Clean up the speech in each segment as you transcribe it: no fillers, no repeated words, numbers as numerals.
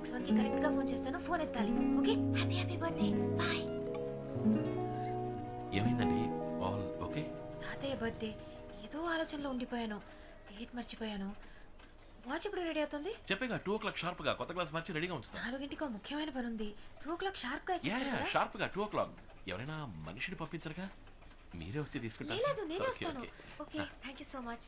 Next 1 కి correct గా phone చేస్తాను, ఫోన్ ఎత్తాలి. Okay, happy happy birthday, bye. ఏమైందండి? All okay? తాతయ్య బర్త్డే, ఏదో ఆలోచనలో ఉండిపోయాను, డేట్ మర్చిపోయాను. వాచ్ ఇప్పుడు రెడీ అవుతుంది. చెప్పేగా 2 o'clock షార్ప్ గా కొత్త క్లాస్ మార్చి రెడీగా ఉంచుతా. 4 ముఖ్యమైన పని ఉంది. 2 o'clock షార్ప్ గా యా ఇచ్చేస్తారు కదా. షార్ప్ గా 2 o'clock. ఎవరైనా మనిషిని పంపించరుగా, మీరే వచ్చి తీసుకుంటారు. లేదు, నేనే ఓకే, వస్తాను. Okay. Okay, thank you so much.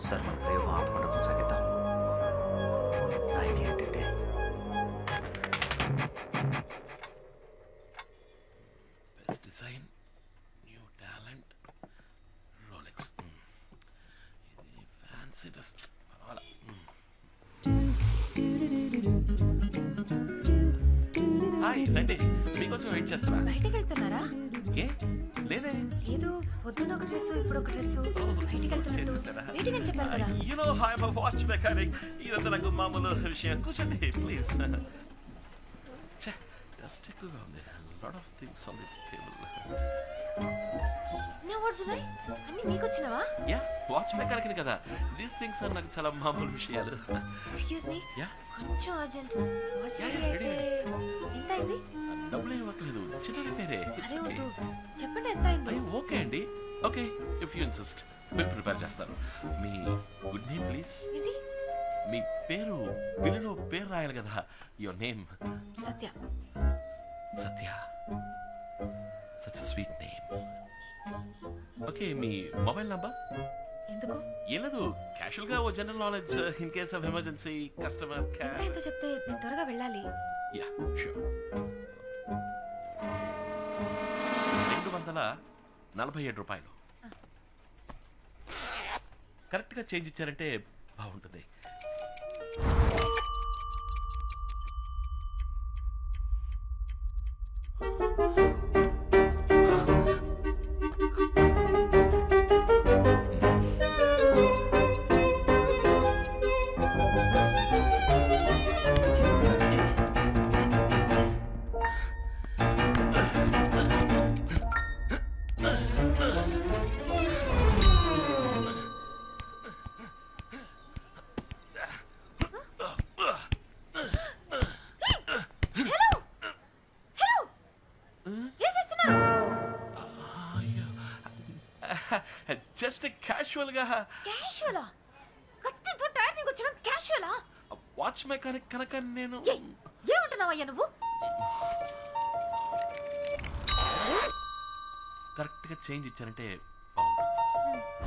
Sir మన ప్రయోగం ఆపకుండా కొనసాగిద్దాం. నా ఐడియా ఏంటంటే best design, new talent, Rolex. ఇది ఫ్యాన్సీ డ్రెస్ పర్వాలా. హాయ్ రండి, మీకోసం వెయిట్ చేస్తారా? బయటికి వెళ్తున్నారా? ఏ లేదే. లేదు, పొద్దున ఒక డ్రెస్, ఇప్పుడు ఒక డ్రెస్. బయటికి వెళ్తున్నట్టు చేసేసారా? వెయిటింగ్ అని చెప్పారు కదా. You know, I'm a watch mechanic. ఇదంతా నాకు మామూలు విషయం. కూర్చోండి ప్లీజ్. డస్ట్ ఎక్కువగా ఉంది. Lot of things on the table. నా వర్డ్స్ ఉన్నాయి, అన్ని మీకు వచ్చినవా? యా వాచ్ మెకానిక్ కదా, దీస్ థింగ్స్ ఆర్ నాకు చాలా మామూలు విషయాలు. ఎక్స్క్యూజ్ మీ, యా కొంచెం urgent. Watch Yeah, ready yeah, అయితే ఎంత అయింది? డబ్బులు ఇవ్వట్లేదు, చిన్న రిపేరే. అదే వద్దు, చెప్పండి ఎంత అయింది. అయ్యో ఓకే అండి, okay if you insist bill prepare చేస్తాను. మీ గుడ్ నేమ్ ప్లీజ్. ఏంటి? మీ పేరు బిల్లులో పేరు రాయాలి కదా, your name. Satya. Satya, such sweet name. Okay మీ మొబైల్ నంబర్? ఎందుకు? ఏం లేదు, క్యాషువల్ గా ఓ general knowledge in case of emergency customer ఎంత ఎంత చెప్తే నేను త్వరగా వెళ్ళాలి. Yeah sure. 247 రూపాయలు. కరెక్ట్గా చేంజ్ ఇచ్చారంటే బాగుంటుంది. జస్ట్ క్యాషువల్ గా. క్యాషువలా? కత్తితో టైర్ నీకు వచ్చడం క్యాషువలా? వాచ్ మెకానిక్ కనుక నేను. ఏమంటున్నావయ్యా నువ్వు? కరెక్ట్ గా చేంజ్ ఇచ్చారంటే బాగుంటుంది.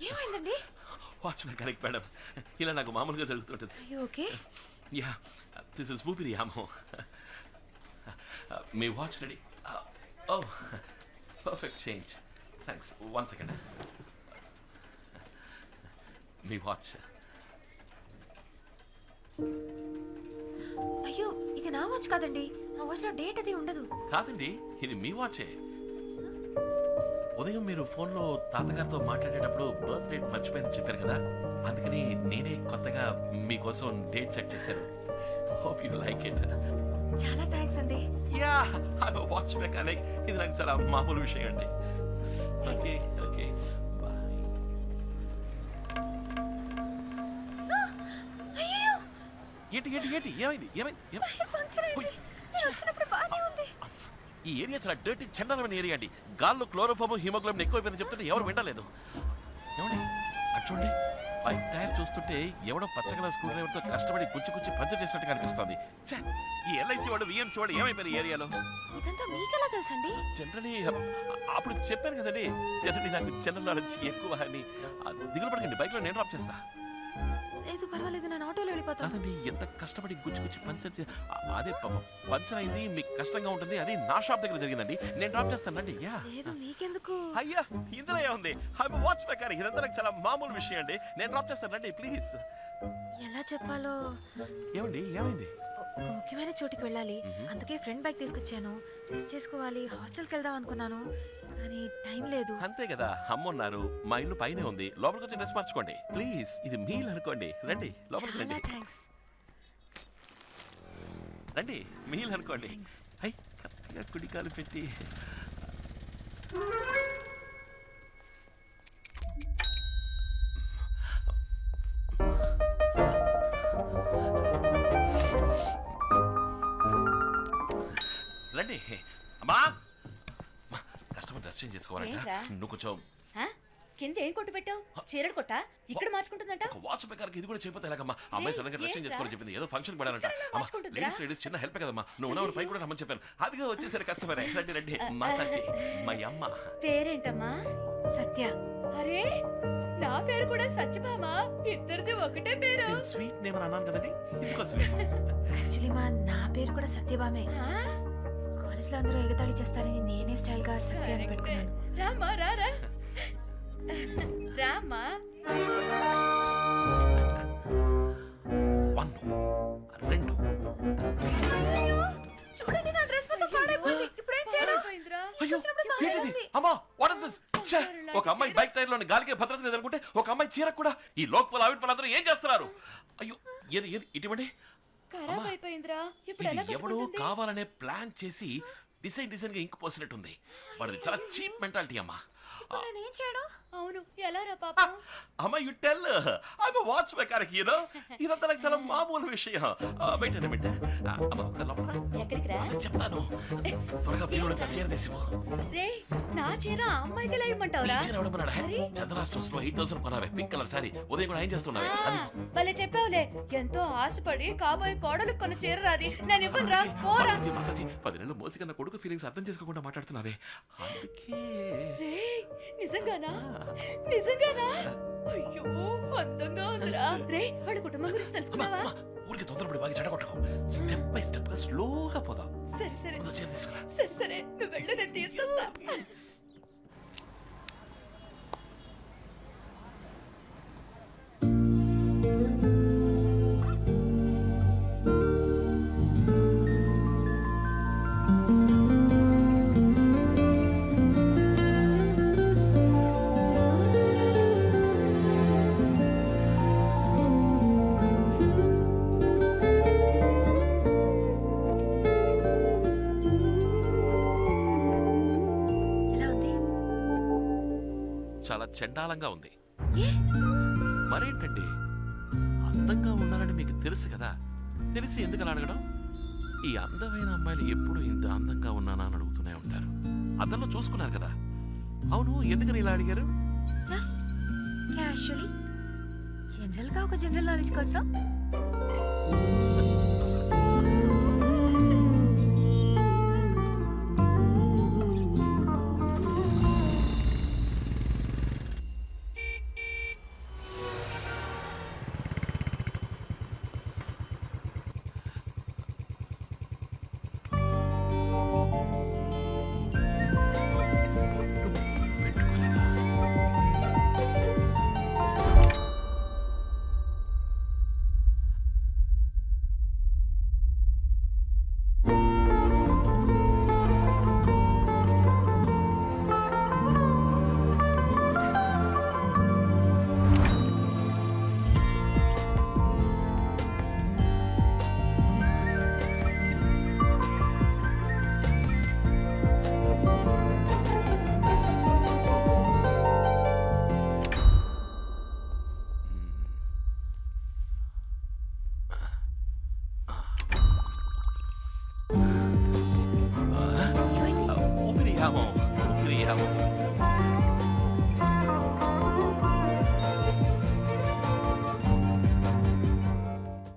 ఏమైందండి? వాచ్ మెకానిక్ మేడం, ఇలా నాకు మామూలుగా జరుగుతుంటుంది. ఓకే. యా దిస్ ఇస్ ఊపిరి యామో. మీ వాచ్ రెడీ. ఓ పర్ఫెక్ట్ చేంజ్, థ్యాంక్స్. 1 సెకండ్. మీ వాచ్. అయ్యో, ఇది నా వాచ్ కాదండి. నా వాచ్ లో డేట్ అది ఉండదు. కాదండి, ఇది మీ వాచే. ఉదయం మీరు ఫోన్లో తాతగారితో మాట్లాడేటప్పుడు బర్త్ డేట్ మర్చిపోయిందని చెప్పారు కదా, అందుకని నేనే కొత్తగా మీకోసం డేట్ సెట్ చేశాను. Hope you like it. చాలా థ్యాంక్స్ అండి. Yeah I watch mechanic. ఇది నాకు చాలా మామూలు విషయం అండి. Okay okay bye. అయ్యో, ఏంటి ఏంటి ఏంటి ఏమైంది ఏమైంది పంక్చర్ అయింది. నేను వచ్చినప్పుడు బాగానే ఉంది. ఈ ఏరియా చాలా డర్టీ చండాలమైన ఏరియా అండి. గాల్లో క్లోరోఫామ్ హిమోగ్లోబిన్ ఎక్కువైపోయింది చెప్తుంటే ఎవరు వినలేదు. ఏమండి అటు చూడండి, బైక్ టైర్ చూస్తుంటే ఎవడో పచ్చగల స్క్రూ డ్రైవర్తో కష్టపడి కుచ్చి పంచర్ చేసినట్టుగా అనిపిస్తుంది. ఛే, ఈ ఎల్ఐసి వాడు విఎన్సీ వాడు ఏమైపోయారు ఈ ఏరియాలో? ఇదంతా మీకెలా తెలుసండి? జనరలీ అప్పుడు చెప్పాను కదండి, జనరలీ నాకు జనరల్ నాలెడ్జ్ ఎక్కువ అని. దిగులు పడకండి, బైక్లో నేను డ్రాప్ చేస్తా. లేదు పర్వాలేదు, నేను ఆటోలో వెళ్ళిపోతాను. అదండి ఎంత కష్టపడి గుచ్చి పంచర్ అదే పంచర్ అయింది, మీకు కష్టంగా ఉంటుంది. అది నా షాప్ దగ్గర జరిగిందండి, నేను డ్రాప్ చేస్తానండి. యా లేదు మీకెందుకు? అయ్యా ఇందులో ఏముంది, ఐ వాచ్ మెకానిక్. ఇదంతా నాకు చాలా మామూలు విషయం అండి, నేను డ్రాప్ చేస్తానండి ప్లీజ్. ఎలా చెప్పాలో. ఏమండి ఏమైంది? ఒక ముఖ్యమైన చోటికి వెళ్ళాలి, అందుకే ఫ్రెండ్ బైక్ తీసుకొచ్చాను. డ్రెస్ చేసుకోవాలి, హాస్టల్కి వెళ్దాం అనుకున్నాను, కానీ టైం లేదు. అంతే కదా, అమ్మున్నారు, మా ఇల్లు పైనే ఉంది, లోపలికి వచ్చి డ్రెస్ మార్చుకోండి ప్లీజ్. ఇది మీల్ అనుకోండి, రండి లోపలికి చాలా రండి. థ్యాంక్స్. రండి మీల్ అనుకోండి. థ్యాంక్స్. హై కరెక్ట్గా కుడికాలు పెట్టి. రండి అమ్మా. కస్టమర్ డ్రెస్ చేంజ్ చేసుకోవాలంట. ఏంట్రా? నువ్వు కొంచెం ఆ? కింద ఏం కొట్టు పెట్టావు? చీరడు కొట్టా? ఇక్కడ మార్చుకుంటుందంట. ఒక వాచ్ మెకానిక్ ఇది కూడా చేయకపోతే ఎలాగమ్మా? అమ్మాయి సడన్గా డ్రెస్ చేంజ్ చేసుకోవాలని చెప్పింది, ఏదో ఫంక్షన్ పడాలంట. అమ్మా లేడీస్ లేడీస్ చిన్న హెల్ప్ కదమ్మా, నువ్వు ఉన్నవారు పై కూడా రమ్మని చెప్పాను. అదిగా వచ్చేసరి కస్టమర్. రండి రండి మాట్లాడి మా అమ్మ. పేరేంటమ్మా? సత్య. అరే నా పేరు కూడా సత్యభామ. ఇద్దరిది ఒకటే పేరు. స్వీట్ నేమ్ అని అన్నాను కదండి, ఇందుకో స్వీట్. యాక్చువల్లీ నా పేరు కూడా సత్యభామే. ఆ? కాలేజ్లో అందరూ ఎగతాళి చేస్తారని నేనే స్టైల్గా సత్య అని పెట్టుకున్నాను. రామ్మా రారా రామ్మా. 1 2 చూడండి నా డ్రెస్ మొత్తం పాడైపోయింది. ఇప్పుడు ఏం చేయడం? పోయిందిరా. అయ్యో ఏంటిది అమ్మా, వాట్ ఇస్ దిస్? ఒక అమ్మాయి బైక్ టైర్ లోని గాలికి భద్రత లేదనుకుంటే ఒక అమ్మాయి చీర కూడా ఈ లోకల్ ఆవిడ పిల్లలందరూ ఏం చేస్తున్నారు? అయ్యో ఏది ఏది ఇటువంటి ఖరాబ్ అయిపోయిందిరా. ఇప్పుడు ఎలా ఇది ఎవడో కట్టుకుంటుంది? కావాలనే ప్లాన్ చేసి డిజైన్ గా ఇంక్ పోసినట్టుంది. వాడిది చాలా చీప్ మెంటాలిటీ అమ్మా. ఇప్పుడు నేను ఏం చేయడం? అవును ఎలా రా పాపం. అమ్మా you tell I am watch mechanic you know. ఇదంతా నాకు చాలా మామూలు విషయం. వెయిట్ అన్న బిడ్డ. అమ్మా ఒకసారి లోపల రా. ఎక్కడికి రా? చెప్తాను, త్వరగా బీరులో చీర తీసిపో. రే నా చీర ఆ అమ్మాయికి ఎలా ఇమ్మంటావురా? చీర ఎవడమన్నాడా? అరే. చంద్ర స్టోర్స్ లో 8000 కొనావే, పింక్ కలర్ సారీ. ఉదయం కూడా ఏం చేస్తున్నావే అది. భలే చెప్పావులే. ఎంతో ఆశపడి కాబోయే కోడలు కొన్న చీర రాది. నేను ఇవ్వను రా. పోరా. 10 నెలలు మోసి కన్నా కొడుకు ఫీలింగ్స్ అర్థం చేసుకోకుండా మాట్లాడుతున్నావే, అందుకే. రే నిజంగానా? నిజంగానా? అయ్యో అందంగా ఉందిరా. రే వాళ్ళ కుటుంబం గురించి అమ్మా, తెలుసుకున్నావా? అమ్మా, ఊరికి తొందరపడి బాగా చెడగొట్టకు. స్టెప్ బై స్టెప్ గా స్లోగా పోదాం. సరే సరే ముందు చీర తీసుకురా. సరే సరే నువ్వు వెళ్ళు, నేను తీసుకొస్తా. ఎలా ఉంది? చాలా చండాలంగా ఉంది. ఏ? మరేంటండి, అందంగా ఉన్నారని మీకు తెలుసు కదా, తెలిసి ఎందుకు అలా అడగడం? ఈ అందమైన అమ్మాయిలు ఎప్పుడు ఇంత అందంగా ఉన్నానా అని అడుగుతూనే ఉంటారు. అద్దంలో చూసుకున్నారు కదా. అవును, ఎందుకని ఇలా అడిగారు? జస్ట్ క్యాషువల్లీ, జనరల్గా ఒక జనరల్ నాలెడ్జ్ కోసం. ప్రియామో ప్రియామో